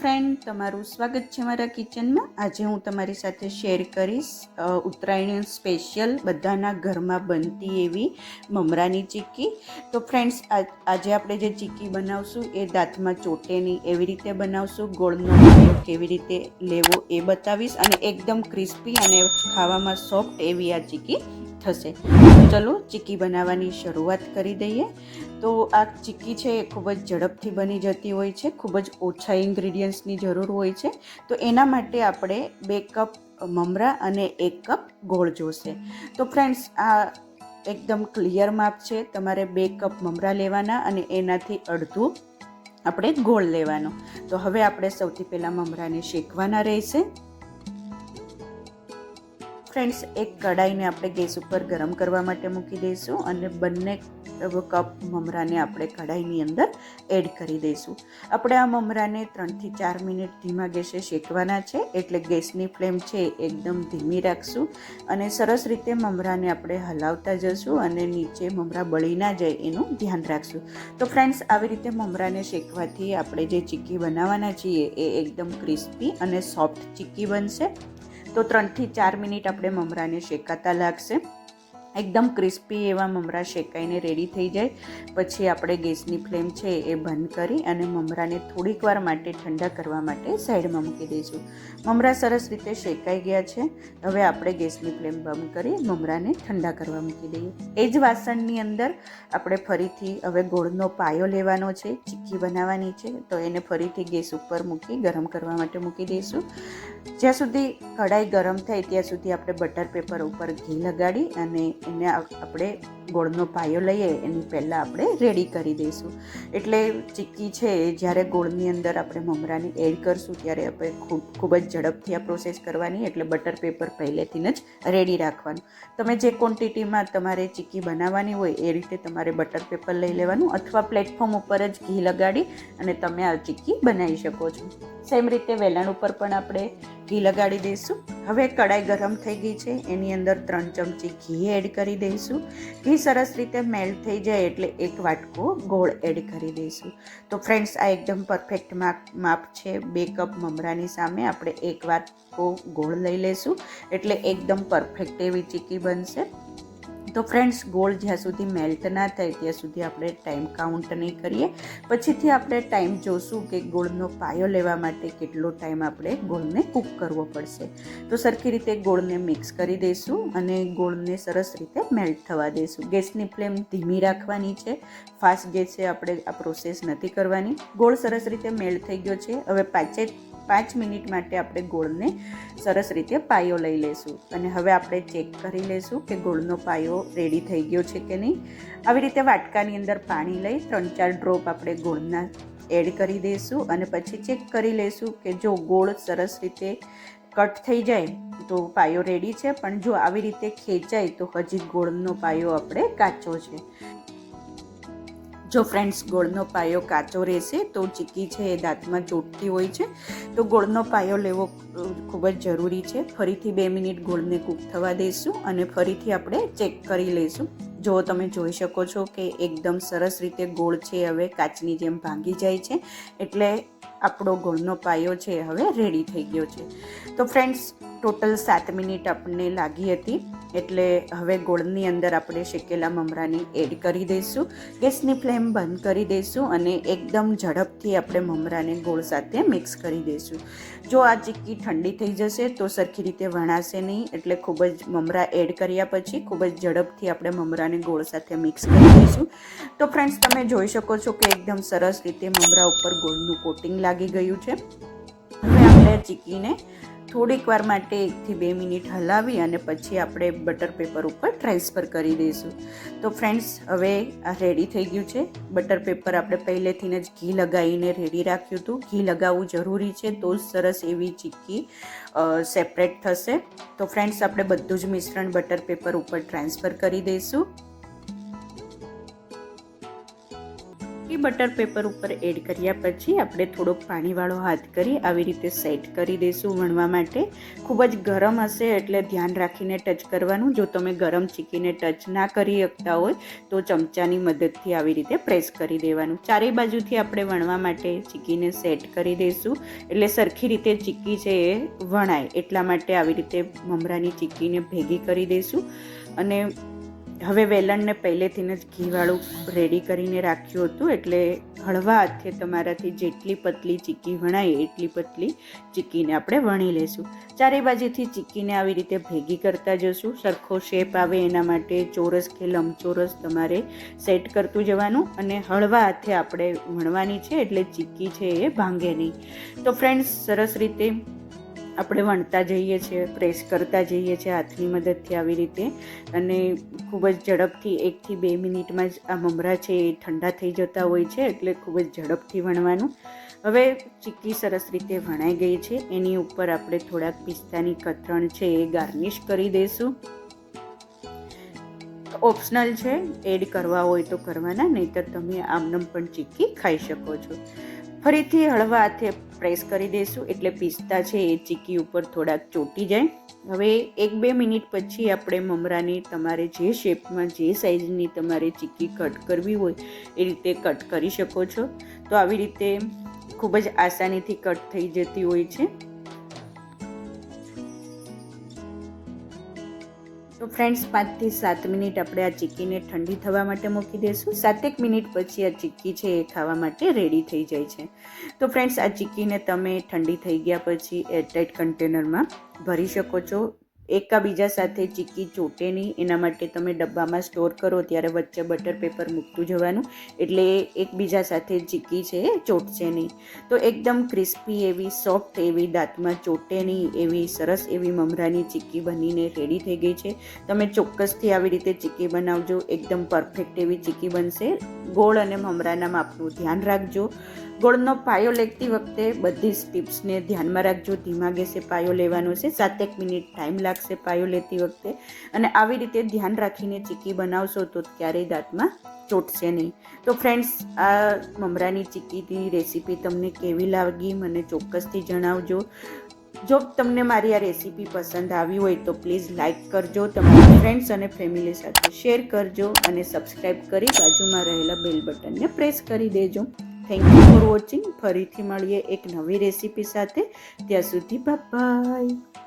Friend, તમારું સ્વાગત છે મારા કિચનમાં। આજે હું તમારી સાથે શેર કરીશ ઉત્તરાયણ સ્પેશિયલ બધાના ઘરમાં બનતી એવી મમરાની ચીક્કી। તો ફ્રેન્ડ્સ, આજે આપણે જે ચીક્કી બનાવશું એ દાંતમાં ચોટે નહીં એવી રીતે બનાવશું। ગોળનો પાયો કેવી રીતે લેવો એ બતાવીશ અને એકદમ ક્રિસ્પી અને ખાવામાં સોફ્ટ એવી આ ચીક્કી થશે। તો ચલો ચીક્કી બનાવવાની શરૂઆત કરી દઈએ। તો આ ચીક્કી છે એ ખૂબ જ ઝડપથી બની જતી હોય છે, ખૂબ જ ઓછા ઇન્ગ્રીડિયન્ટ્સની જરૂર હોય છે। તો એના માટે આપણે 2 કપ મમરા અને 1 કપ ગોળ જોશે। તો ફ્રેન્ડ્સ, આ એકદમ ક્લિયર માપ છે। તમારે 2 કપ મમરા લેવાના અને એનાથી અડધું આપણે ગોળ લેવાનો। તો હવે આપણે સૌથી પહેલાં મમરાને શેકવાના રહેશે। ફ્રેન્ડ્સ, એક કઢાઈને આપણે ગેસ ઉપર ગરમ કરવા માટે મૂકી દઈશું અને બંને કપ મમરાને આપણે કઢાઈની અંદર એડ કરી દઈશું। આપણે આ મમરાને 3 થી 4 મિનિટ ધીમા ગેસે શેકવાના છે, એટલે ગેસની ફ્લેમ છે એકદમ ધીમી રાખશું અને સરસ રીતે મમરાને આપણે હલાવતા જશું અને નીચે મમરા બળી ના જાય એનું ધ્યાન રાખશું। તો ફ્રેન્ડ્સ, આવી રીતે મમરાને શેકવાથી આપણે જે ચીક્કી બનાવવાના છીએ એ એકદમ ક્રિસ્પી અને સોફ્ટ ચીક્કી બનશે। તો 3 થી 4 મિનિટ આપણે મમરાને શેકાતા લાગશે। એકદમ ક્રિસ્પી એવા મમરા શેકાઈને રેડી થઈ જાય પછી આપણે ગેસની ફ્લેમ છે એ બંધ કરી અને મમરાને થોડીક વાર માટે ઠંડા કરવા માટે સાઈડમાં મૂકી દઈશું। મમરા સરસ રીતે શેકાઈ ગયા છે। હવે આપણે ગેસની ફ્લેમ બંધ કરી મમરાને ઠંડા કરવા મૂકી દઈએ। એ જ વાસણની અંદર આપણે ફરીથી હવે ગોળનો પાયો લેવાનો છે, ચીક્કી બનાવવાની છે, તો એને ફરીથી ગેસ ઉપર મૂકી ગરમ કરવા માટે મૂકી દઈશું। જ્યાં સુધી કઢાઈ ગરમ થાય ત્યાં સુધી આપણે બટર પેપર ઉપર ઘી લગાડી અને એને આપણે ગોળનો પાયો લઈએ એની પહેલાં આપણે રેડી કરી દઈશું। એટલે ચીક્કી છે એ જ્યારે ગોળની અંદર આપણે મમરાને એડ કરશું ત્યારે આપણે ખૂબ જ ઝડપથી આ પ્રોસેસ કરવાની, એટલે બટર પેપર પહેલેથી જ રેડી રાખવાનું। તમે જે ક્વોન્ટિટીમાં તમારે ચીક્કી બનાવવાની હોય એ રીતે તમારે બટર પેપર લઈ લેવાનું અથવા પ્લેટફોર્મ ઉપર જ ઘી લગાડી અને તમે આ ચીક્કી બનાવી શકો છો। સેમ રીતે વેલણ ઉપર પણ આપણે ઘી લગાડી દઈશું। હવે કઢાઈ ગરમ થઈ ગઈ છે, એની અંદર 3 ચમચી ઘી એડ કરી દઈશું। ઘી સરસ રીતે મેલ્ટ થઈ જાય એટલે 1 વાટકો ગોળ એડ કરી દઈશું। તો ફ્રેન્ડ્સ, આ એકદમ પરફેક્ટ માપ છે। 2 કપ મમરાની સામે આપણે 1 વાટકો ગોળ લઈ લઈશું એટલે એકદમ પરફેક્ટ એવી ચીક્કી બનશે। તો ફ્રેન્ડ્સ, ગોળ જ્યાં સુધી મેલ્ટ ના થાય ત્યાં સુધી આપણે ટાઈમ કાઉન્ટ નહીં કરીએ, પછીથી આપણે ટાઈમ જોશું કે ગોળનો પાયો લેવા માટે કેટલો ટાઈમ આપણે ગોળને કૂક કરવો પડશે। તો સરખી રીતે ગોળને મિક્સ કરી દઈશું અને ગોળને સરસ રીતે મેલ્ટ થવા દઈશું। ગેસની ફ્લેમ ધીમી રાખવાની છે, ફાસ્ટ ગેસે આપણે આ પ્રોસેસ નથી કરવાની। ગોળ સરસ રીતે મેલ્ટ થઈ ગયો છે। હવે 5 મિનિટ માટે આપણે ગોળને સરસ રીતે પાયો લઈ લઈશું અને હવે આપણે ચેક કરી લઈશું કે ગોળનો પાયો રેડી થઈ ગયો છે કે નહીં। આવી રીતે વાટકાની અંદર પાણી લઈ 3-4 ડ્રોપ આપણે ગોળના એડ કરી દઈશું અને પછી ચેક કરી લઈશું કે જો ગોળ સરસ રીતે કટ થઈ જાય તો પાયો રેડી છે, પણ જો આવી રીતે ખેંચાય તો હજી ગોળનો પાયો આપણે કાચો છે। જો ફ્રેન્ડ્સ, ગોળનો પાયો કાચો રહેશે તો ચીક્કી છે એ દાંતમાં ચોટતી હોય છે। તો ગોળનો પાયો લેવો ખૂબ જ જરૂરી છે। ફરીથી 2 મિનિટ ગોળને કૂક થવા દઈશું અને ફરીથી આપણે ચેક કરી લઈશું। જો તમે જોઈ શકો છો કે એકદમ સરસ રીતે ગોળ છે હવે કાચની જેમ ભાંગી જાય છે, એટલે આપણો ગોળનો પાયો છે હવે રેડી થઈ ગયો છે। તો ફ્રેન્ડ્સ, ટોટલ 7 મિનિટ આપણને લાગી હતી, એટલે હવે ગોળની અંદર આપણે શેકેલા મમરાને એડ કરી દઈશું। ગેસની ફ્લેમ બંધ કરી દઈશું અને એકદમ ઝડપથી આપણે મમરાને ગોળ સાથે મિક્સ કરી દઈશું। જો આ ચીક્કી ઠંડી થઈ જશે તો સરખી રીતે વણાશે નહીં, એટલે ખૂબ જ મમરા એડ કર્યા પછી ખૂબ જ ઝડપથી આપણે મમરાને ગોળ સાથે મિક્સ કરી દઈશું। તો ફ્રેન્ડ્સ, તમે જોઈ શકો છો કે એકદમ સરસ રીતે મમરા ઉપર ગોળનું કોટિંગ લાગી ગયું છે। હવે આપણે ચીક્કીને થોડીક વાર માટે 1 થી 2 મિનિટ હલાવી અને પછી આપણે બટર પેપર ઉપર ટ્રાન્સફર કરી દઈશું। તો ફ્રેન્ડ્સ, હવે આ રેડી થઈ ગયું છે। બટર પેપર આપણે પહેલેથી જ ઘી લગાવીને રેડી રાખ્યું હતું। ઘી લગાવવું જરૂરી છે, તો જ સરસ એવી ચીક્કી સેપરેટ થશે। તો ફ્રેન્ડ્સ, આપણે બધું જ મિશ્રણ બટર પેપર ઉપર ટ્રાન્સફર કરી દઈશું। બટર પેપર ઉપર એડ કર્યા પછી આપણે થોડોક પાણીવાળો હાથ કરી આવી રીતે સેટ કરી દઈશું વણવા માટે. ખૂબ જ ગરમ હશે એટલે ધ્યાન રાખીને ટચ કરવાનું. જો તમે ગરમ ચીકીને ટચ ના કરી શકતા હોય તો ચમચાની મદદથી આવી રીતે પ્રેસ કરી દેવાનું. ચારેય બાજુથી આપણે વણવા માટે ચીકીને સેટ કરી દઈશું એટલે સરખી રીતે ચીકી છે એ વણાય. એટલા માટે આવી રીતે મમરાની ચીકીને ભેગી કરી દઈશું. અને હવે વેલણને પહેલેથી જ ઘીવાળું રેડી કરીને રાખ્યું હતું એટલે હળવા હાથે તમારાથી જેટલી પતલી ચીકી વણાય એટલી પતલી ચીકીને આપણે વણી લેશું. ચારે બાજુથી ચીકીને આવી રીતે ભેગી કરતા જશું. સરખો શેપ આવે એના માટે ચોરસ કે લંબચોરસ તમારે સેટ કરતું જવાનું અને હળવા હાથે આપણે વણવાની છે એટલે ચીકી છે એ ભાંગે નહીં. તો ફ્રેન્ડ્સ, સરસ રીતે આપણે વણતા જઈએ છીએ, પ્રેસ કરતા જઈએ છીએ હાથની મદદથી આવી રીતે. અને ખૂબ જ ઝડપથી 1 થી 2 મિનિટમાં જ આ મમરા છે એ ઠંડા થઈ જતા હોય છે એટલે ખૂબ જ ઝડપથી વણવાનું. હવે ચીક્કી સરસ રીતે વણાઈ ગઈ છે. એની ઉપર આપણે થોડાક પિસ્તાની કતરણ છે એ ગાર્નિશ કરી દઈશું. ઓપ્શનલ છે, એડ કરવા હોય તો કરવાના, નહીંતર તમે આમનમ પણ ચીક્કી ખાઈ શકો છો. ફરીથી હળવા હાથે પ્રેસ કરી દઈશું એટલે પિસ્તા છે એ ચીક્કી ઉપર થોડાક ચોંટી જાય. હવે 1-2 મિનિટ પછી આપણે મમરાની તમારે જે શેપમાં જે સાઇઝની તમારે ચીક્કી કટ કરવી હોય એ રીતે કટ કરી શકો છો. તો આવી રીતે ખૂબ જ આસાનીથી કટ થઈ જતી હોય છે. તો ફ્રેન્ડ્સ, 5 થી 7 મિનિટ આપણે આ ચીક્કીને ઠંડી થવા માટે મૂકી દઈશું. 7 મિનિટ પછી આ ચીક્કી છે એ ખાવા માટે રેડી થઈ જાય છે. તો ફ્રેન્ડ્સ, આ ચીક્કીને તમે ઠંડી થઈ ગયા પછી એરટાઇટ કન્ટેનરમાં ભરી શકો છો. એકાબીજા સાથે ચીક્કી ચોટે નહીં એના માટે તમે ડબ્બામાં સ્ટોર કરો ત્યારે વચ્ચે બટર પેપર મૂકતું જવાનું એટલે એકબીજા સાથે ચીક્કી છે એ ચોટશે નહીં. તો એકદમ ક્રિસ્પી એવી, સોફ્ટ એવી, દાંતમાં ચોટે નહીં એવી સરસ એવી મમરાની ચીક્કી બનીને રેડી થઈ ગઈ છે. તમે ચોક્કસથી આવી રીતે ચીક્કી બનાવજો, એકદમ પરફેક્ટ એવી ચીક્કી બનશે. ગોળ અને મમરાના માપનું ધ્યાન રાખજો. ગોળનો પાયો લેતી વખતે બધી ટિપ્સને ધ્યાનમાં રાખજો. ધીમા ગેસે પાયો લેવાનો છે. 7 મિનિટ ટાઈમ લાગશે પાયો લેતી વખતે. અને આવી રીતે ધ્યાન રાખીને ચીક્કી બનાવશો તો ક્યારેય દાંતમાં ચોટશે નહીં. તો ફ્રેન્ડ્સ, આ મમરાની ચીક્કીની રેસીપી તમને કેવી લાગી મને ચોક્કસથી જણાવજો. જો તમને મારી આ રેસીપી પસંદ આવી હોય તો પ્લીઝ લાઇક કરજો, તમારા ફ્રેન્ડ્સ અને ફેમિલી સાથે શેર કરજો અને સબસ્ક્રાઈબ કરી બાજુમાં રહેલા બેલ બટનને પ્રેસ કરી દેજો. Thank you for watching. ફરીથી મળીએ એક નવી રેસીપી સાથે. ત્યાં સુધી બાય બાય.